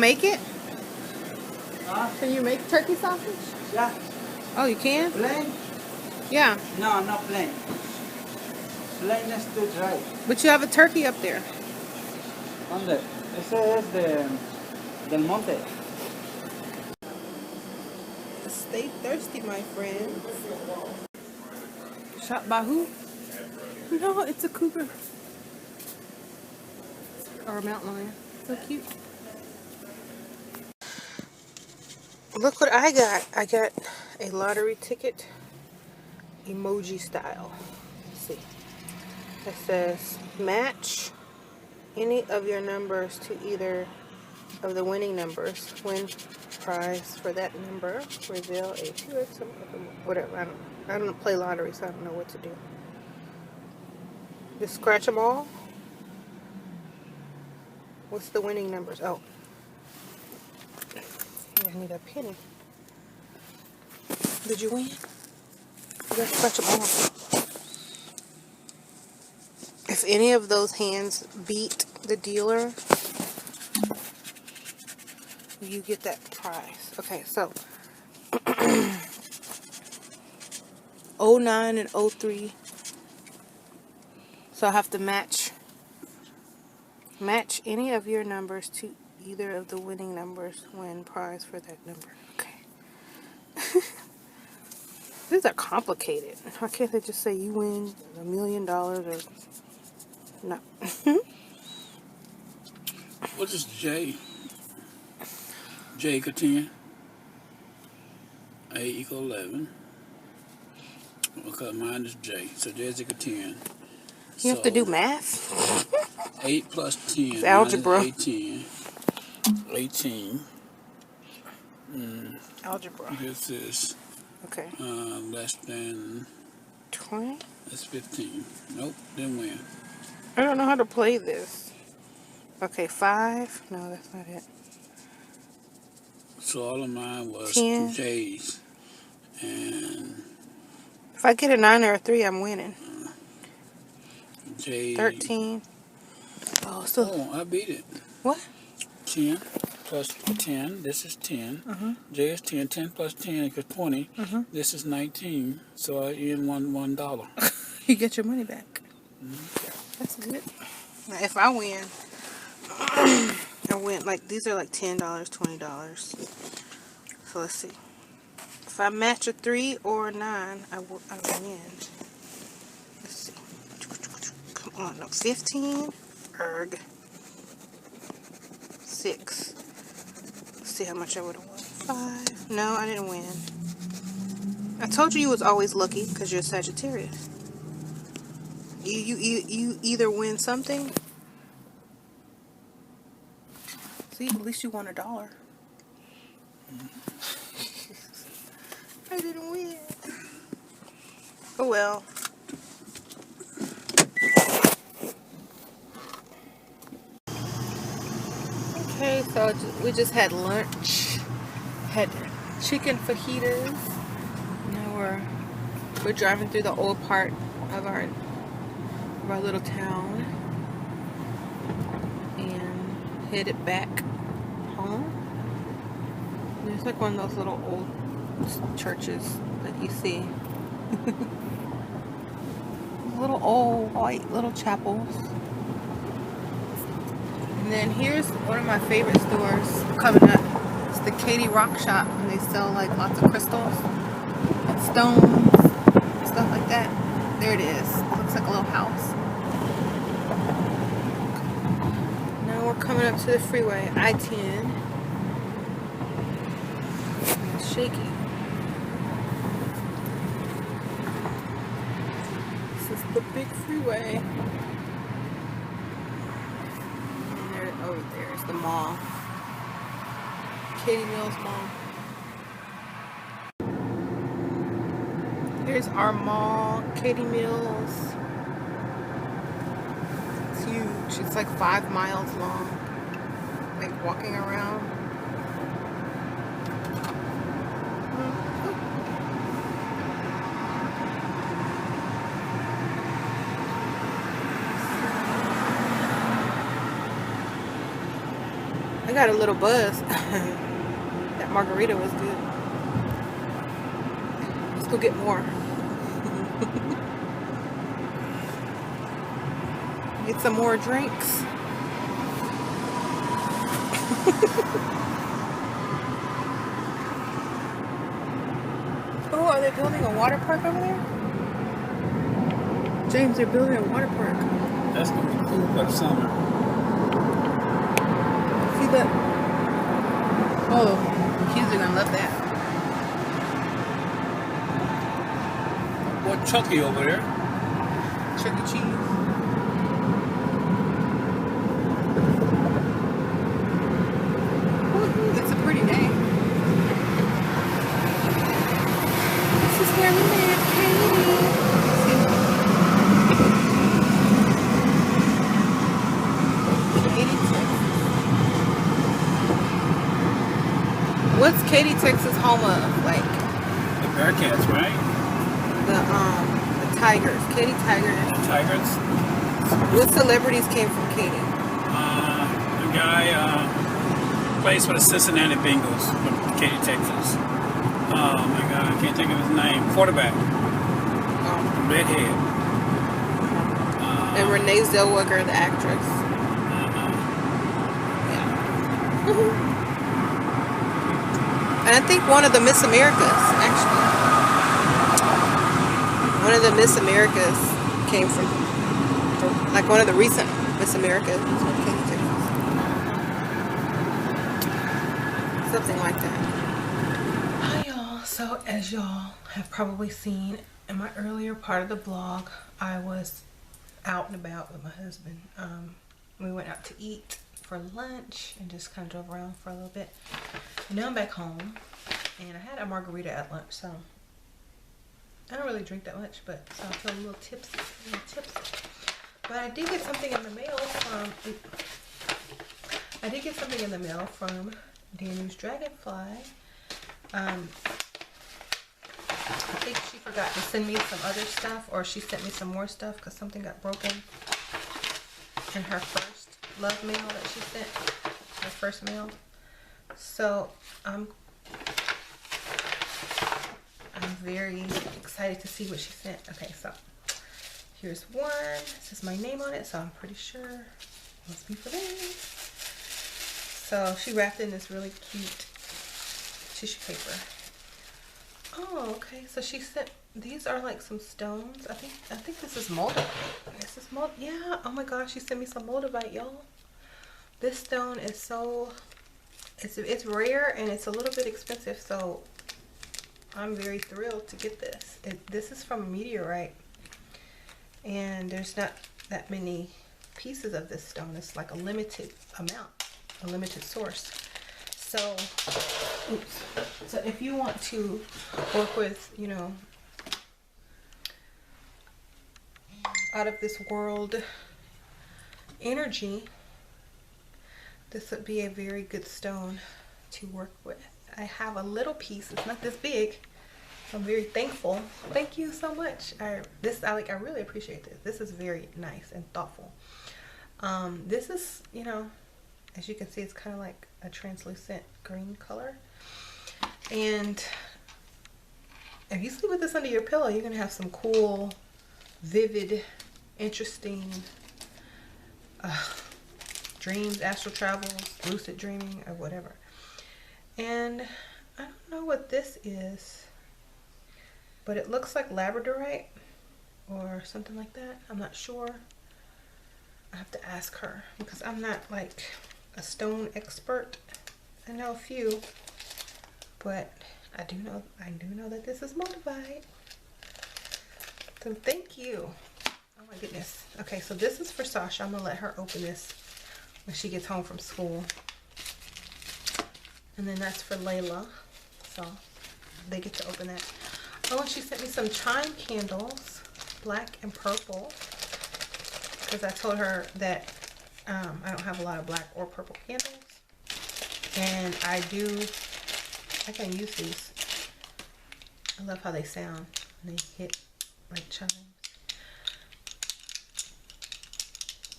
make it? Huh? Can you make turkey sausage? Yeah. Oh, you can? Plain? Yeah. No, not plain. Plain is too dry. But you have a turkey up there. ¿Dónde? Ese es del monte. Stay thirsty, my friend. Shot by who? No, it's a cougar. Or a mountain lion. So cute. Look what I got. I got a lottery ticket, emoji style. Let's see. It says, match any of your numbers to either of the winning numbers. Win prize for that number. Reveal a 2x, whatever. I don't play lottery, so I don't know what to do. Just scratch them all. What's the winning numbers? Oh. I need a penny. Did you win? You gotta scratch them all. If any of those hands beat the dealer, you get that prize. Okay, so 09 and 03. So I have to match any of your numbers to either of the winning numbers. Win prize for that number. Okay. These are complicated. Why can't they just say you win $1 million or no? What is J? J equal 10. A equal 11. Okay, mine is J. So J is equal 10. You have to do math? 8 plus 10. It's algebra. 18. 18. Algebra. This is Okay. less than 20? that's 15. Nope, didn't win. I don't know how to play this. Okay, 5. No, that's not it. So all of mine was 10. J's. And If I get a 9 or a 3, I'm winning. J. 13. Oh, still. Oh, I beat it. What? 10 plus 10. This is 10. J is 10. 10 plus 10 equals 20. This is 19. So I earn $1. You get your money back. That's good. Now, if I win, I win. Like, these are like $10, $20. So let's see. If I match a 3 or a 9, I win. Let's see. Come on, no. 15. Erg. 6. Let's see how much I would have won. 5. No, I didn't win. I told you was always lucky because you're a Sagittarius. You either win something. See, at least you won $1. I didn't win. Oh well. Okay, so we just had lunch. Had chicken fajitas. Now we're driving through the old part of our little town and headed back home. There's like one of those little old churches that you see. Little old white little chapels. And then here's one of my favorite stores coming up. It's the Katie Rock Shop, and they sell like lots of crystals and stones, stuff like that. There it is. It looks like a little house. Now we're coming up to the freeway, I-10. It's shaky. This is the big freeway. Over there is the mall. Katie Mills Mall. Here's our mall, Katie Mills. It's huge. It's like 5 miles long. Like walking around. I got a little buzz. That margarita was good. Let's go get more. Get some more drinks. Oh, are they building a water park over there? James, they're building a water park. That's gonna be cool for the summer. See that? Oh, kids are gonna love that. What Chucky over there? Chuck E. Cheese. Woohoo, it's a pretty day. This is where we live, Katie. Katy, Texas. What's Katy, Texas home of? Like The Bearcats, right? the Tigers. Katy Tigers. The Tigers. What celebrities came from Katy? The guy plays for the Cincinnati Bengals from Katy, Texas. Oh my God, I can't think of his name. Quarterback. Redhead. And Renee Zellweger, the actress. Yeah. And I think one of the Miss Americas, actually. One of the Miss Americas came from, like one of the recent Miss Americas. Something like that. Hi y'all. So as y'all have probably seen in my earlier part of the vlog, I was out and about with my husband. We went out to eat for lunch and just kind of drove around for a little bit. And now I'm back home and I had a margarita at lunch, so I don't really drink that much, but so I feel a little tipsy, But I did get something in the mail from Danu's Dragonfly. I think she forgot to send me some other stuff, or she sent me some more stuff because something got broken in her first love mail that she sent, her first mail. So I'm very excited to see what she sent. Okay, so here's one. It says my name on it, so I'm pretty sure it must be for this. So she wrapped in this really cute tissue paper. Oh, okay. So she sent, these are like some stones. I think this is moldavite. This is yeah. Oh my gosh, she sent me some moldavite, y'all. This stone is so, it's rare and it's a little bit expensive, so I'm very thrilled to get this. This is from a meteorite, and there's not that many pieces of this stone. It's like a limited amount, a limited source. So, oops. So if you want to work with, you know, out of this world energy, this would be a very good stone to work with. I have a little piece. It's not this big. So I'm very thankful. Thank you so much. I really appreciate this. This is very nice and thoughtful. This is, you know, as you can see, it's kind of like a translucent green color. And if you sleep with this under your pillow, you're gonna have some cool, vivid, interesting dreams, astral travels, lucid dreaming, or whatever. And I don't know what this is, but it looks like labradorite or something like that. I'm not sure. I have to ask her because I'm not like a stone expert. I know a few, but I do know that this is moldavite. So thank you. Oh my goodness. Okay, so this is for Sasha. I'm gonna let her open this when she gets home from school. And then that's for Layla. So they get to open that. Oh, and she sent me some chime candles, black and purple. Because I told her that I don't have a lot of black or purple candles. And I can use these. I love how they sound when they hit like chimes.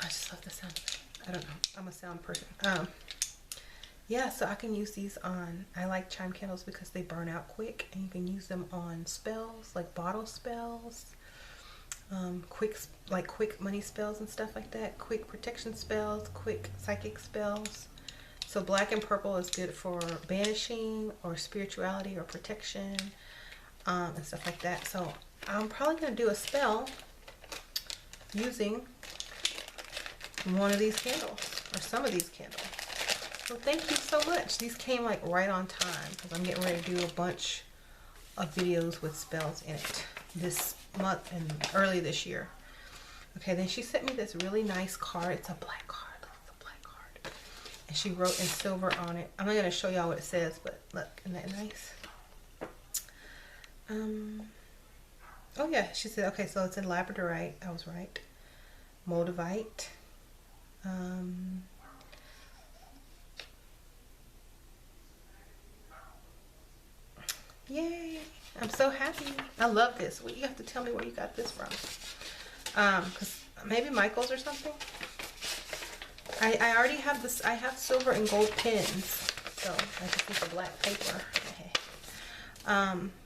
I just love the sound of it. I don't know. I'm a sound person. yeah, so I can use these on, I like chime candles because they burn out quick, and you can use them on spells, like bottle spells, quick money spells and stuff like that, quick protection spells, quick psychic spells. So black and purple is good for banishing or spirituality or protection, and stuff like that. So I'm probably going to do a spell using one of these candles or some of these candles. So thank you so much. These came like right on time because I'm getting ready to do a bunch of videos with spells in it this month and early this year. Okay, then she sent me this really nice card. It's a black card. Look, it's a black card. And she wrote in silver on it. I'm not going to show y'all what it says, but look, isn't that nice? Oh yeah, she said, okay, so it's in labradorite. I was right. Moldavite. Yay! I'm so happy. I love this. Well, you have to tell me where you got this from. Cause maybe Michael's or something. I already have this. I have silver and gold pins, so I just need the black paper.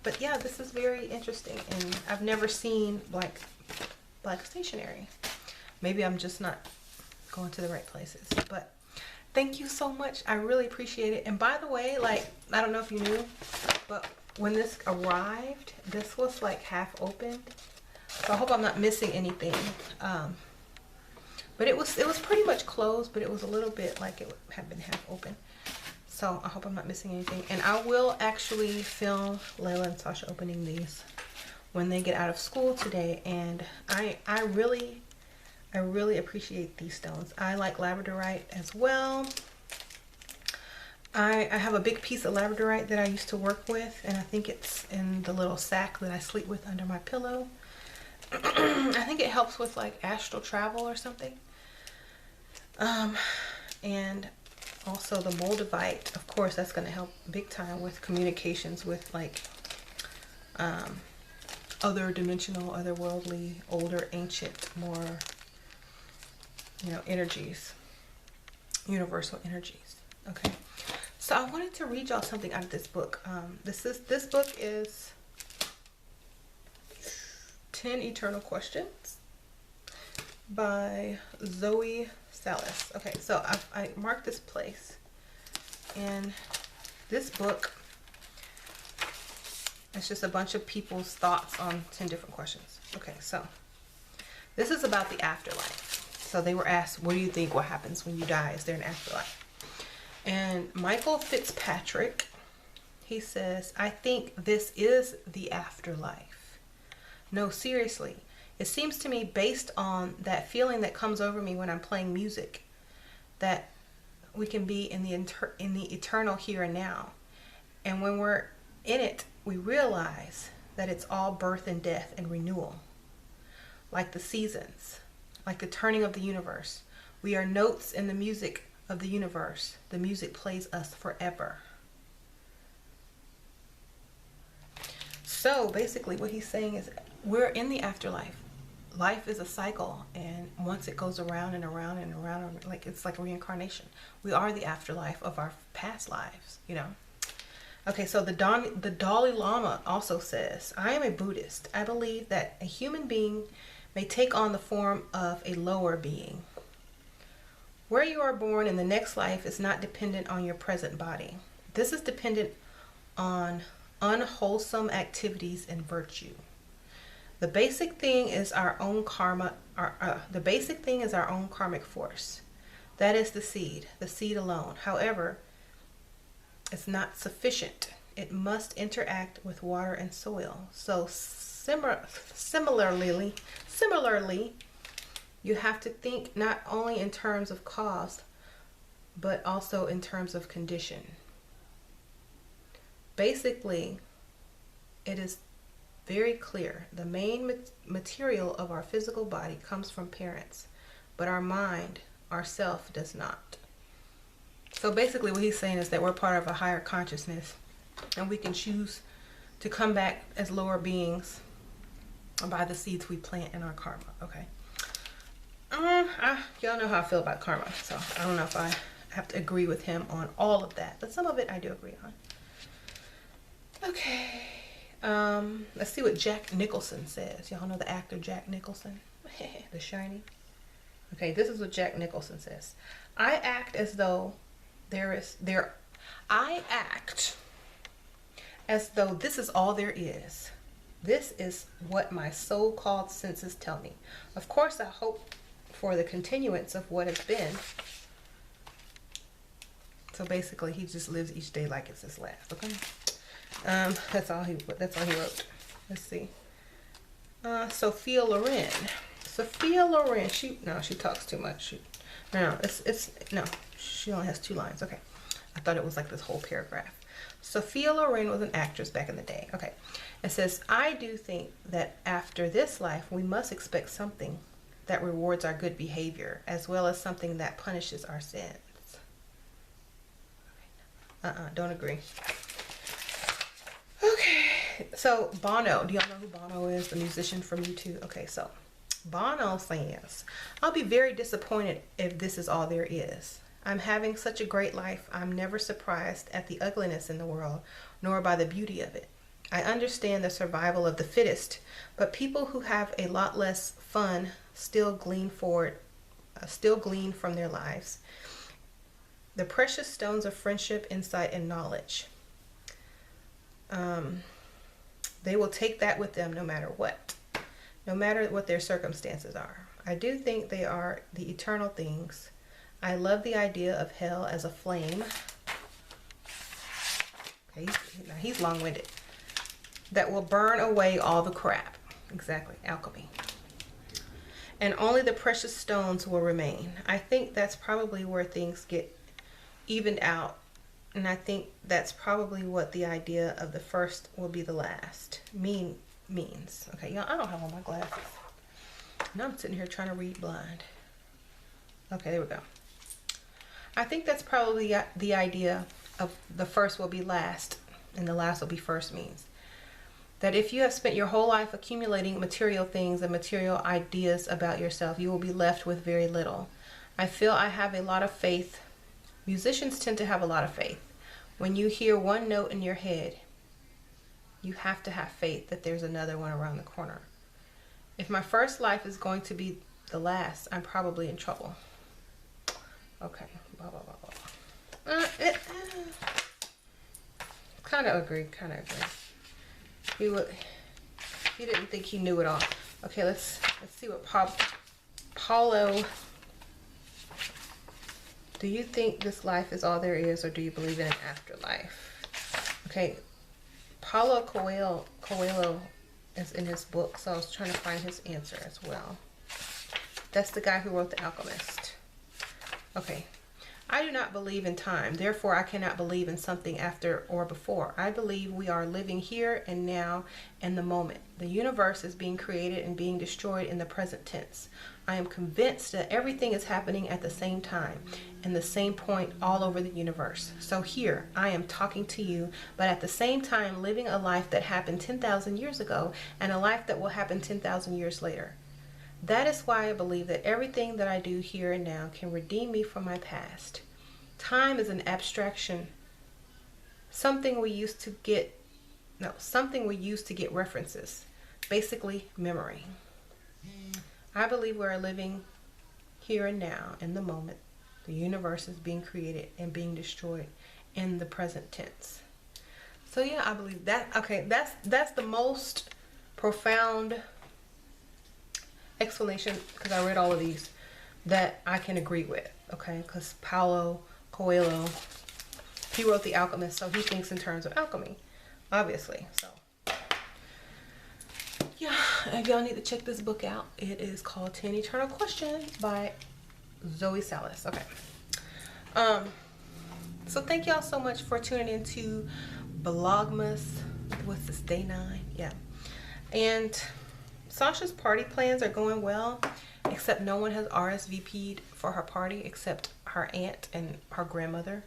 But yeah, this is very interesting, and I've never seen black stationery. Maybe I'm just not going to the right places, but thank you so much. I really appreciate it. And by the way, like, I don't know if you knew, but when this arrived, this was like half opened. So I hope I'm not missing anything. But it was pretty much closed, but it was a little bit like it had been half open. So I hope I'm not missing anything. And I will actually film Layla and Sasha opening these when they get out of school today. And I really appreciate these stones. I like labradorite as well. I have a big piece of labradorite that I used to work with, and I think it's in the little sack that I sleep with under my pillow. I think it helps with like astral travel or something. And also the moldavite, of course, that's going to help big time with communications with like other dimensional, otherworldly, older, ancient, more, you know, energies, universal energies. Okay, so I wanted to read y'all something out of this book. This book is 10 Eternal Questions by Zoe Salas. Okay, so I marked this place, and this book, it's just a bunch of people's thoughts on 10 different questions. Okay, so this is about the afterlife. So they were asked, what do you think, what happens when you die? Is there an afterlife? And Michael Fitzpatrick, he says, I think this is the afterlife. No, seriously. It seems to me, based on that feeling that comes over me when I'm playing music, that we can be in the eternal here and now. And when we're in it, we realize that it's all birth and death and renewal. Like the seasons, like the turning of the universe. We are notes in the music of the universe. The music plays us forever. So basically what he's saying is we're in the afterlife. Life is a cycle, and once it goes around and around and around, like it's like reincarnation. We are the afterlife of our past lives, you know. Okay, so the Dalai Lama also says, I am a Buddhist. I believe that a human being may take on the form of a lower being. Where you are born in the next life is not dependent on your present body. This is dependent on unwholesome activities and virtue. The basic thing is our own karma. The basic thing is our own karmic force. That is the seed alone. However, it's not sufficient. It must interact with water and soil. So similarly, you have to think not only in terms of cause, but also in terms of condition. Basically, it is very clear. The main material of our physical body comes from parents, but our mind, our self, does not. So basically what he's saying is that we're part of a higher consciousness, and we can choose to come back as lower beings by the seeds we plant in our karma. Okay. Y'all know how I feel about karma, so I don't know if I have to agree with him on all of that, but some of it I do agree on. Okay, let's see what Jack Nicholson says. Y'all know the actor Jack Nicholson? The Shining. Okay, this is what Jack Nicholson says. I act as though I act as though this is all there is. This is what my so-called senses tell me. Of course, I hope for the continuance of what has been. So basically, he just lives each day like it's his last. Okay, that's all he wrote. Let's see. Sophia Loren. Sophia Loren. She talks too much. No, she only has 2 lines. Okay, I thought it was like this whole paragraph. Sophia Loren was an actress back in the day. Okay, it says, I do think that after this life, we must expect something that rewards our good behavior, as well as something that punishes our sins. Don't agree. Okay, so Bono. Do y'all know who Bono is? The musician from U2. Okay, so Bono says, I'll be very disappointed if this is all there is. I'm having such a great life, I'm never surprised at the ugliness in the world, nor by the beauty of it. I understand the survival of the fittest, but people who have a lot less fun still glean from their lives the precious stones of friendship, insight, and knowledge. They will take that with them no matter what their circumstances are. I do think they are the eternal things. I love the idea of hell as a flame. Okay, now he's long-winded. That will burn away all the crap. Exactly, alchemy. And only the precious stones will remain. I think that's probably where things get evened out. And I think that's probably what the idea of the first will be the last means. Okay, y'all, I don't have on my glasses. Now I'm sitting here trying to read blind. Okay, there we go. I think that's probably the idea of the first will be last and the last will be first means. That if you have spent your whole life accumulating material things and material ideas about yourself, you will be left with very little. I feel I have a lot of faith. Musicians tend to have a lot of faith. When you hear one note in your head, you have to have faith that there's another one around the corner. If my first life is going to be the last, I'm probably in trouble. Okay, blah, blah, blah, blah. Kind of agree. He didn't think he knew it all. Okay, let's see what Paulo. Do you think this life is all there is, or do you believe in an afterlife? Okay, Paulo Coelho is in his book, so I was trying to find his answer as well. That's the guy who wrote The Alchemist. Okay. I do not believe in time, therefore I cannot believe in something after or before. I believe we are living here and now in the moment. The universe is being created and being destroyed in the present tense. I am convinced that everything is happening at the same time, in the same point all over the universe. So here, I am talking to you, but at the same time living a life that happened 10,000 years ago and a life that will happen 10,000 years later. That is why I believe that everything that I do here and now can redeem me from my past. Time is an abstraction, something we use to get references, basically memory. I believe we are living here and now in the moment. The universe is being created and being destroyed in the present tense. So yeah, I believe that. Okay, that's the most profound explanation, because I read all of these, that I can agree with. Okay, because Paulo Coelho, he wrote The Alchemist, so he thinks in terms of alchemy, obviously. So yeah, y'all need to check this book out. It is called 10 Eternal Questions by Zoe Salas. Okay. So thank y'all so much for tuning into Vlogmas. What's this, day 9? Yeah. And Sasha's party plans are going well, except no one has RSVP'd for her party except her aunt and her grandmother.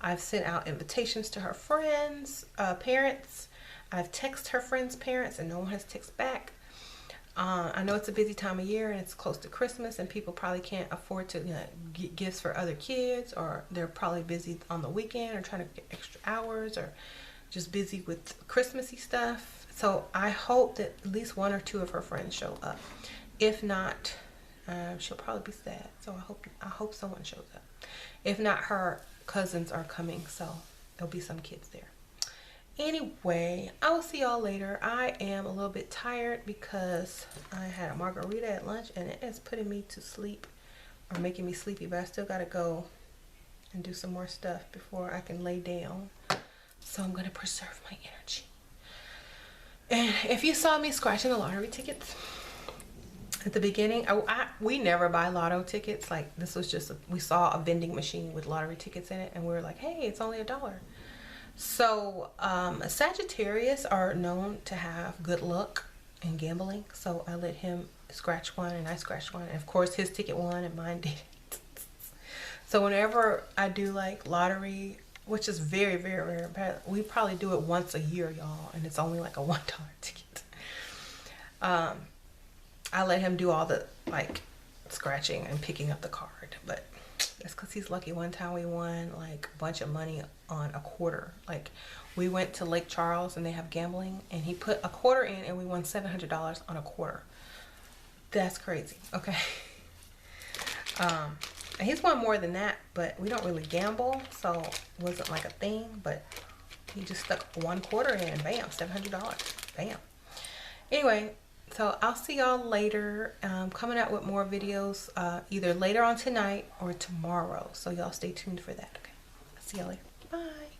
I've sent out invitations to her friends' parents. I've texted her friends' parents and no one has texted back. I know it's a busy time of year and it's close to Christmas and people probably can't afford to, get gifts for other kids, or they're probably busy on the weekend or trying to get extra hours or just busy with Christmassy stuff. So I hope that at least one or two of her friends show up. If not, she'll probably be sad. So I hope someone shows up. If not, her cousins are coming, so there'll be some kids there. Anyway, I will see y'all later. I am a little bit tired because I had a margarita at lunch and it is putting me to sleep, or making me sleepy, but I still gotta go and do some more stuff before I can lay down. So I'm gonna preserve my energy. And if you saw me scratching the lottery tickets at the beginning, we never buy lotto tickets. Like, this was just we saw a vending machine with lottery tickets in it and we were like, hey, it's only $1. So Sagittarius are known to have good luck in gambling, so I let him scratch one and I scratched one, and of course his ticket won and mine didn't. So whenever I do like lottery, which is very, very rare, but we probably do it once a year, y'all, and it's only like a $1 ticket. I let him do all the like scratching and picking up the card, but that's because he's lucky. One time we won like a bunch of money on a quarter. Like, we went to Lake Charles and they have gambling, and he put a quarter in and we won $700 on a quarter. That's crazy. Okay. And he's won more than that, but we don't really gamble, so it wasn't like a thing. But he just stuck one quarter in and bam, $700. Bam. Anyway, so I'll see y'all later. Coming out with more videos either later on tonight or tomorrow. So y'all stay tuned for that. Okay. I'll see y'all later. Bye.